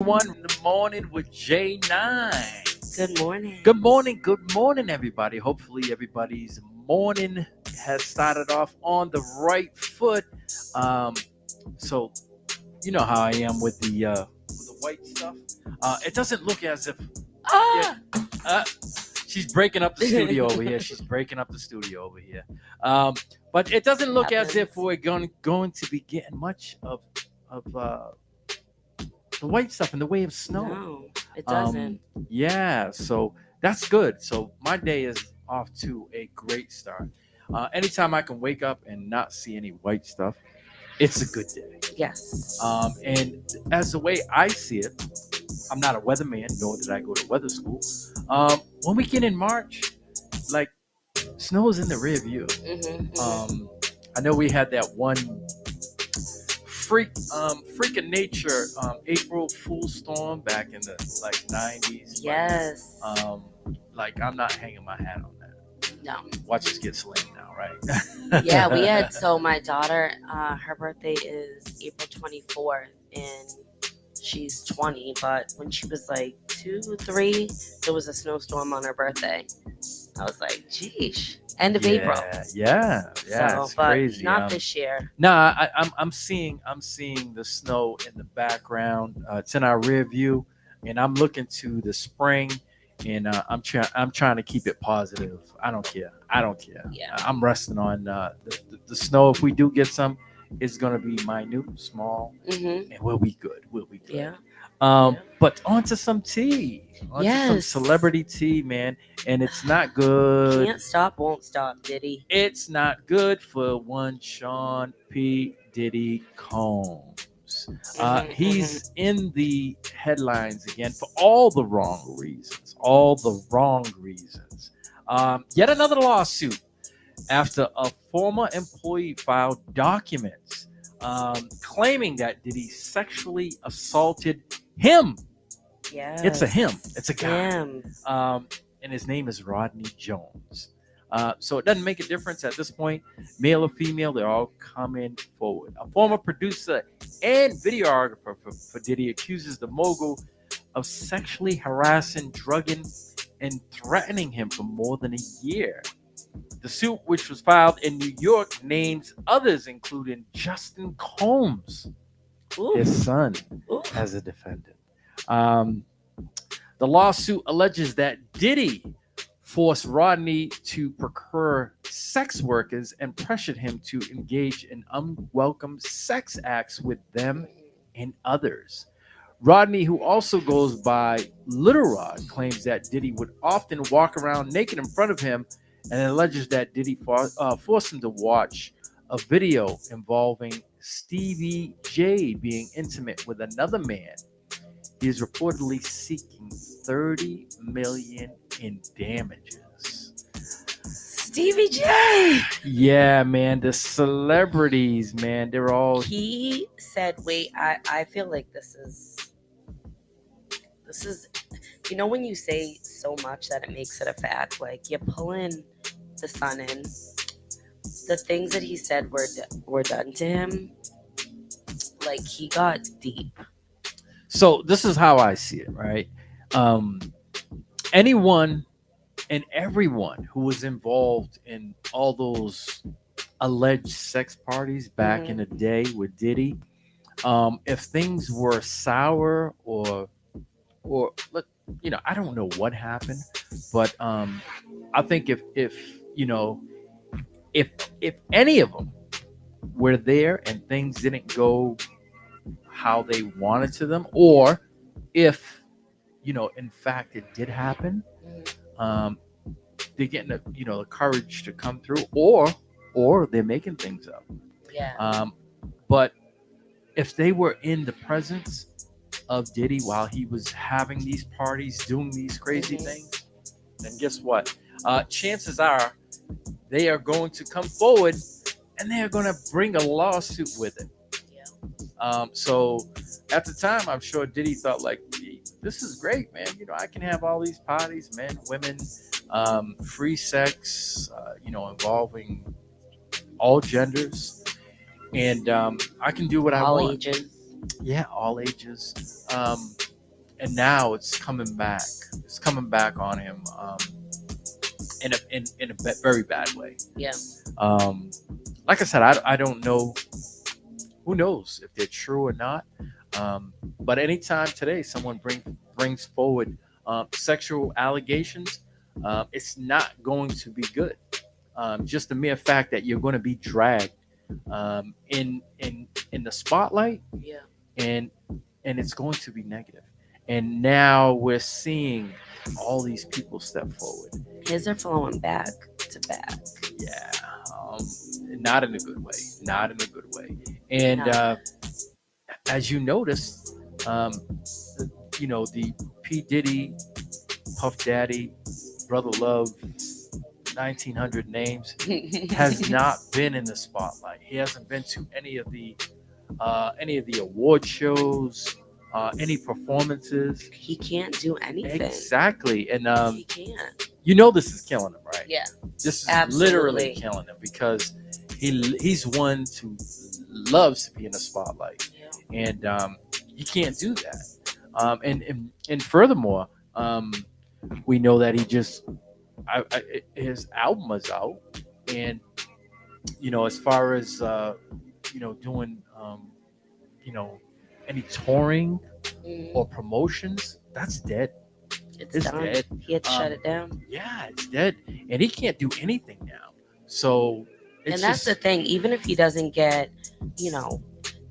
One in the morning with J9. Good morning. Good morning, everybody. Hopefully, everybody's morning has started off on the right foot. Um, so you know how I am with the white stuff. It doesn't look as if yeah, Ah! uh, she's breaking up the studio over here. She's breaking up the studio over here. Um, but it doesn't look as if Happens. we're going to be getting much of the white stuff in the way of snow. No, it Um, doesn't. yeah, so that's good. So my day is off to a great start. Anytime I can wake up and not see any white stuff, it's a good day. Yes. And as the way I see it, I'm not a weatherman, nor did I go to weather school. When we get in March, like snow is in the rear view. Mm-hmm. Um, I know we had that one freak of nature April Fool storm back in the like 90s, but Yes. like I'm not hanging my hat on that. No. Watch us get slammed now, Yeah, we right? had so my daughter, her birthday is April 24th, and she's 20. But when she was like 2, 3, there was a snowstorm on her birthday. I was like, geesh, end of April. Yeah, So, it's but crazy. not this year. Nah, I'm seeing the snow in the background. It's in our rear view, and I'm looking to the spring, and I'm trying to keep it positive. I don't care. Yeah. I'm resting on the snow. If we do get some, it's gonna be minute, small, Mm-hmm. and we'll be good. We'll be good. Yeah. But onto some tea, onto some Yes. celebrity tea, man, and it's not good. Can't stop, won't stop, Diddy. It's not good for one Sean P. Diddy Combs. Mm-hmm. He's in the headlines again for all the wrong reasons. All the wrong reasons. Yet another lawsuit after a former employee filed documents claiming that Diddy sexually assaulted him. It's a Yes. him. It's a guy. Him. Um, and his name is Rodney Jones. So it doesn't make a difference at this point, male or female, they're all coming forward. A former producer and videographer for Diddy accuses the mogul of sexually harassing, drugging, and threatening him for more than a year. The suit, which was filed in New York, names others, including Justin Combs, his Oof. son, Oof. as a defendant. Um, the lawsuit alleges that Diddy forced Rodney to procure sex workers and pressured him to engage in unwelcome sex acts with them and others. Rodney, who also goes by Little Rod, claims that Diddy would often walk around naked in front of him and alleges that Diddy forced him to watch a video involving Stevie J being intimate with another man. He is reportedly seeking 30 million in damages. Stevie J. Yeah, man, the celebrities, man, they're all He said, "Wait, I feel like this is, when you say so much that it makes it a fact. Like you're pulling the sun in. The things that he said were done to him. Like he got deep. so this is how I see it, right? Um anyone and everyone who was involved in all those alleged sex parties back in Hmm. the day with Diddy, if things were sour or look, I don't know what happened, but I think if if any of them were there and things didn't go how they wanted to them, or if in fact it did happen, um, they're getting the courage to come through, or they're making things up. Yeah. Um, but if they were in the presence of Diddy while he was having these parties, doing these crazy Hmm. things, then guess what? Chances are they are going to come forward and they are going to bring a lawsuit with it. Yeah. So at the time, I'm sure Diddy thought like, "This is great, man. I can have all these parties, men, women, free sex, involving all genders, and I can do what I All want." ages. Yeah, all ages. and now it's coming back. It's coming back on him in a very bad way. Yeah. Um, like I said, I don't know. Who knows if they're true or not? But anytime today someone brings forward sexual allegations, it's not going to be good. Just the mere fact that you're going to be dragged in the spotlight, Yeah. and it's going to be negative. And now we're seeing all these people step forward. His are flowing back to back. Yeah, not in a good way. Not in a good way. And No. as you notice, the P Diddy, Puff Daddy, Brother Love, 1900 names has not been in the spotlight. He hasn't been to any of the award shows, any performances. He can't do anything. Exactly, and He can't. this is killing him, right? Yeah. This is Absolutely. literally killing him because he's one who loves to be in the spotlight, Yeah. and he can't do that. And furthermore, we know that he just his album is out, and as far as doing any touring Mhm. or promotions, that's dead. It's done. dead. He had to shut it down. Yeah, it's dead, and he can't do anything now. So it's And that's the thing. Even if he doesn't get,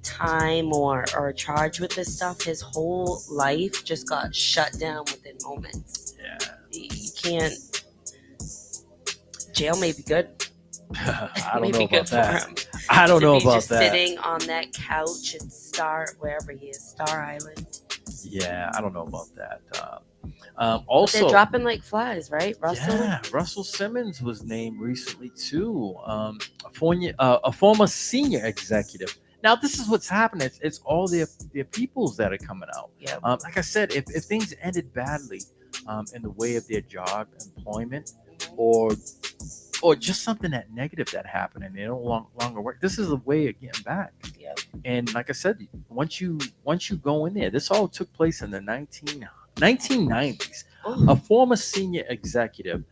time or charged with this stuff, his whole life just got shut down within moments. yeah. You can't. Jail may be good. I don't may know be about good that. for him. I don't To know be about just that. sitting on that couch and wherever he is, Star Island. Yeah, I don't know about that. But Also, they're dropping like flies, right? Russell. yeah, Russell Simmons was named recently too. A former senior executive. Now, this is what's happening. It's all their peoples that are coming out. Yeah. Like I said, if things ended badly in the way of their job, employment, or just something that negative that happened and they don't longer work, this is a way of getting back. Yeah. And like I said, once you go in there, this all took place in the 1990s. A former senior executive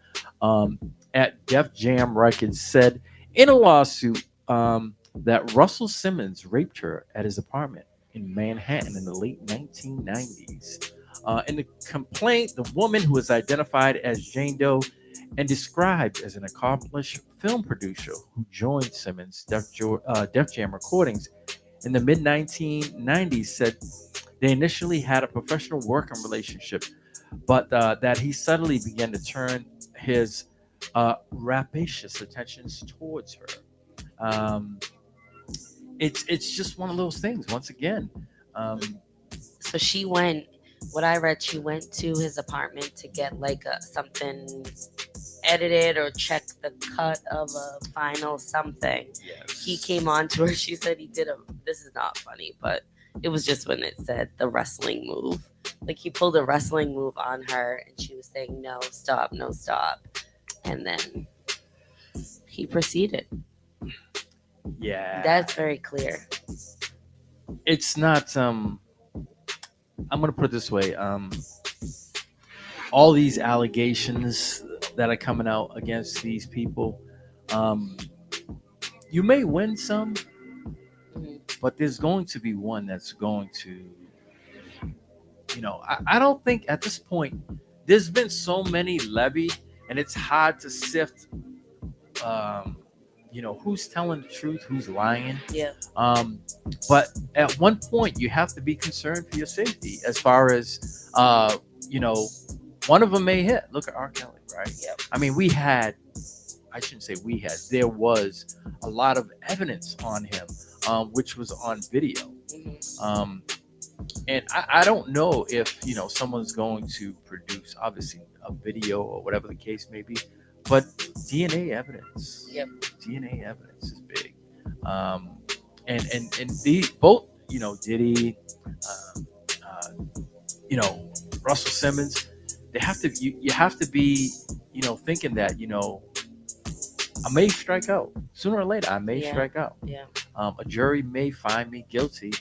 at Def Jam Records said in a lawsuit that Russell Simmons raped her at his apartment in Manhattan in the late 1990s. In the complaint, the woman, who was identified as Jane Doe and described as an accomplished film producer who joined Simmons' Def Jam recordings in the mid 1990s, said they initially had a professional working relationship, but that he suddenly began to turn his rapacious attentions towards her. It's just one of those things. Once again, So she went. What I read, she went to his apartment to get like something edited or check the cut of a final something. yes. He came on to her. She said he did this is not funny, but it was just when it said the wrestling move. Like he pulled a wrestling move on her and she was saying, no, stop. And then he proceeded. Yeah, That's very clear. it's not. I'm gonna put it this way. All these allegations that are coming out against these people, you may win some, Mhm. but there's going to be one that's going to, I don't think at this point there's been so many levied, and it's hard to sift, who's telling the truth, who's lying. Yeah. But at one point, you have to be concerned for your safety as far as, one of them may hit. Look at R. Kelly, right? Yep. I mean, I shouldn't say we had, there was a lot of evidence on him, which was on video. Mhm. And I don't know if, someone's going to produce, obviously, a video or whatever the case may be, but DNA evidence. Yep. DNA evidence is big. And the both, Diddy, Russell Simmons, they have to, you have to be, thinking that, I may strike out sooner or later. I may Yeah. strike out. Yeah. A jury may find me guilty,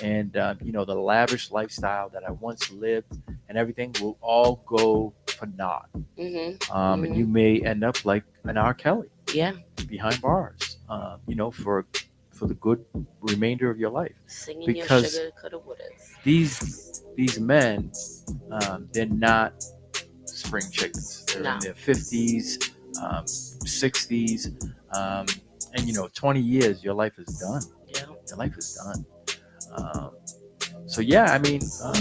and the lavish lifestyle that I once lived and everything will all go for naught. And you may end up like an R. Kelly Yeah, behind bars, for the good remainder of your life. singing your Because sugar coulda wouldas. these men, they're not spring chickens. They're No. in their 50s, 60s, and 20 years, your life is done. Yeah. Your life is done. Um, so yeah, I mean, it's a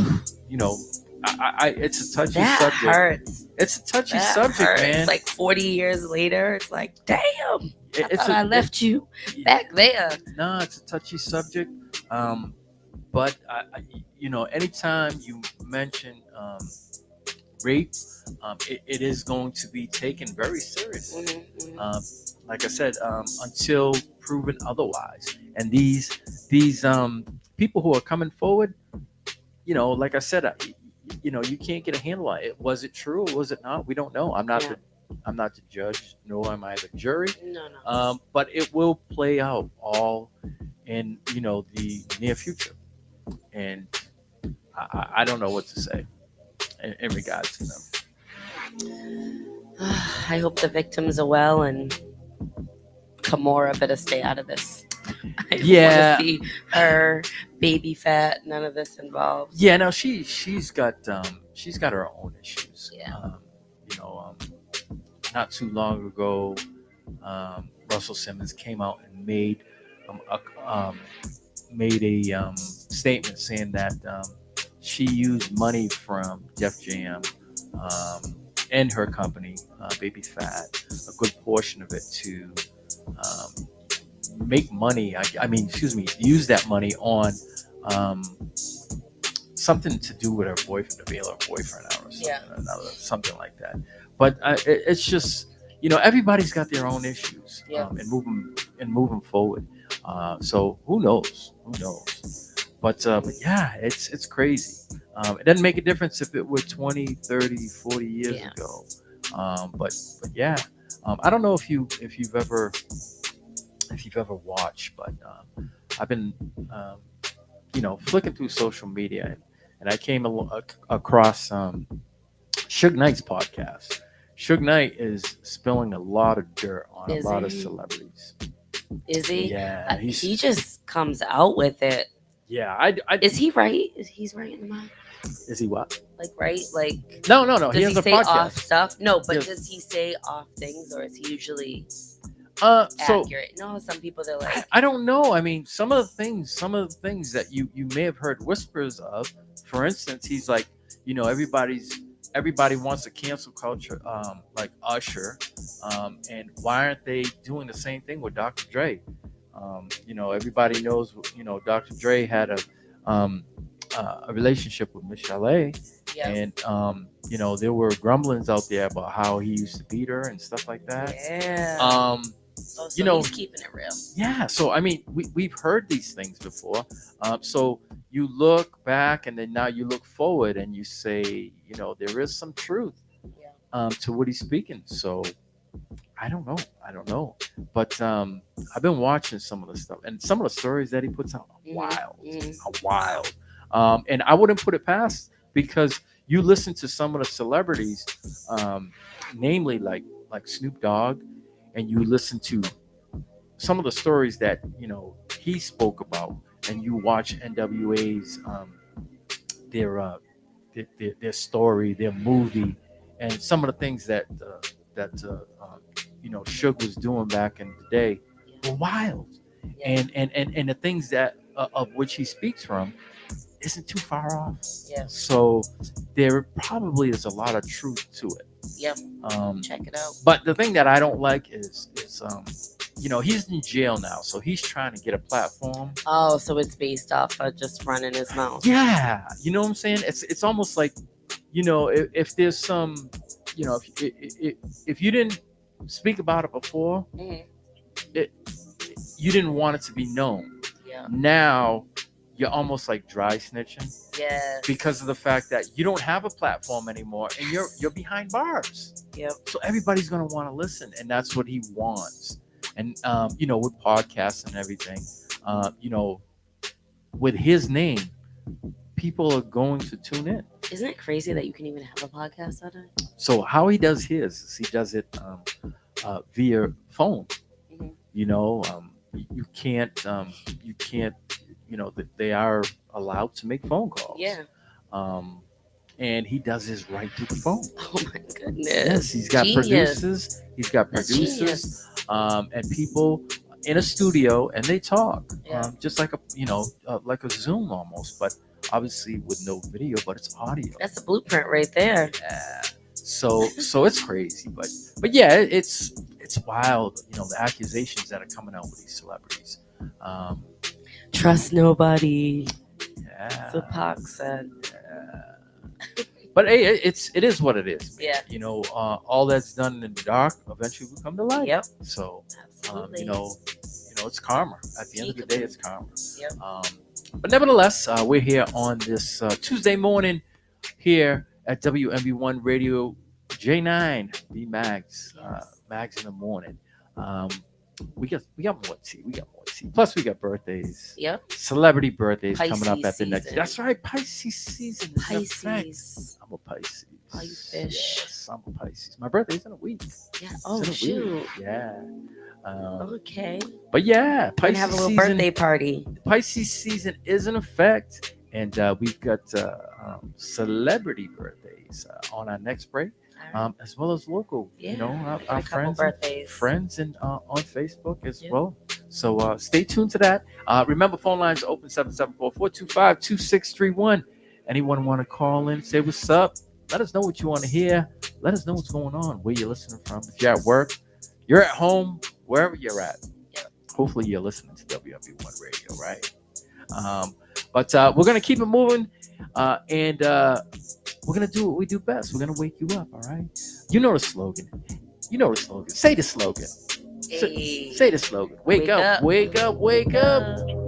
touchy That subject. hurts. It's a touchy That subject, hurts. man. Like 40 years later, it's like, damn, I thought I left you it- back there. No, it's a touchy subject. But anytime you mention rape, it is going to be taken very seriously. Like I said, until proven otherwise. And these people who are coming forward, like I said, you can't get a handle on it. Was it true or was it not? We don't know. Yeah. I'm not the judge, nor am I the jury. No, no. But it will play out all in the near future, and I don't know what to say in regards to them. I hope the victims are well and Kimora better stay out of this. I don't Yeah. want to see her baby fat. None of this involved. Yeah, no, she's got her own issues. Yeah. Not too long ago, Russell Simmons came out and made a statement saying that she used money from Def Jam and her company, Baby Fat, a good portion of it to make money. Use that money on something to do with her boyfriend, to bail her boyfriend out or something, Yeah. Something like that. But it's just, everybody's got their own issues, Yeah. and moving forward. So who knows? But yeah, it's crazy. It doesn't make a difference if it were 20, 30, 40 years Yeah. ago. But yeah, I don't know if you've ever watched, but I've been flicking through social media, and I came across Suge Knight's podcast. Suge Knight is spilling a lot of dirt on Is a lot of he? celebrities. Is he? Yeah, He just comes out with it. yeah. Is he right? He's right in the mind? Is he what? Like, right? Like, No. does He he, has a say podcast. off stuff? No, but Yes. does he say off things, or is he usually So accurate? No, some people they're like, I don't know. I mean, some of the things that you may have heard whispers of. For instance, he's like, everybody wants a cancel culture, like Usher, and why aren't they doing the same thing with Dr. Dre? Everybody knows, Dr. Dre had a relationship with Michelle A. yeah, And there were grumblings out there about how he used to beat her and stuff like that. yeah. So he's keeping it real. Yeah, so I mean, we've heard these things before. So you look back and then now you look forward and you say, there is some truth Yeah. to what he's speaking. So I don't know. But I've been watching some of the stuff, and some of the stories that he puts out are wild. Are wild. And I wouldn't put it past, because you listen to some of the celebrities, namely like Snoop Dogg, and you listen to some of the stories that he spoke about, and you watch NWA's their story, their movie, and some of the things that Suge was doing back in the day were wild, Yeah. and the things that of which he speaks from isn't too far off. Yeah. So there probably is a lot of truth to it. Yep. Check it out. But the thing that I don't like is he's in jail now, so he's trying to get a platform. Oh, so it's based off of just running his mouth. Yeah, you know what I'm saying? It's almost like, if there's some, if you didn't speak about it before, you didn't want it to be known. Yeah. Now you're almost like dry snitching. Yes. Because of the fact that you don't have a platform anymore, and you're behind bars. Yep. So everybody's gonna want to listen, and that's what he wants. And with podcasts and everything, with his name, people are going to tune in. Isn't it crazy that you can even have a podcast on it? So how he does his is he does it via phone. Mhm. You can't, they are allowed to make phone calls. Yeah. Um, and he does his right through the phone. Oh my goodness. Yes, he's got Genius. producers. He's got That's producers, genius. and people in a studio, and they talk, Yeah. just like like a Zoom almost, but obviously with no video, but it's audio. That's the blueprint right there. Yeah. So it's crazy, but yeah, it's wild. The accusations that are coming out with these celebrities. Um, Trust nobody. yeah. That's what Pac said. Yeah. But hey, it is what it is. Yeah. All that's done in the dark eventually will come to light. Yep. So, Absolutely. it's karma. At the end of the day, it's karma. Yep. But nevertheless, we're here on this Tuesday morning here at WMB1 Radio J9 B Mags, Yes. Mags in the morning. We got more tea. We got more tea. Plus, we got birthdays. Yep. Celebrity birthdays coming up Pisces at the next. season. That's right, Pisces season. is in effect. Pisces. I'm a Pisces. Oh, you fish. Yes, I'm a Pisces. My birthday's in a week. Yeah. It's Oh in a week. shoot. Yeah. Okay. But yeah, We're gonna Pisces have a little season. birthday party. Pisces season is in effect, and we've got celebrity birthdays on our next break, All right. as well as local. Yeah. Our a couple friends, birthdays. friends, and on Facebook as Yeah. well. So stay tuned to that. Remember, phone lines are open 774-425-2631. Anyone want to call in, say what's up? Let us know what you want to hear. Let us know what's going on, where you're listening from. If you're at work, you're at home, wherever you're at. Yep. Hopefully you're listening to WMB1 Radio, right? But we're going to keep it moving, and we're going to do what we do best. We're going to wake you up, all right? You know the slogan. Say the slogan. Hey. Say the slogan. Wake up, wake up, wake up.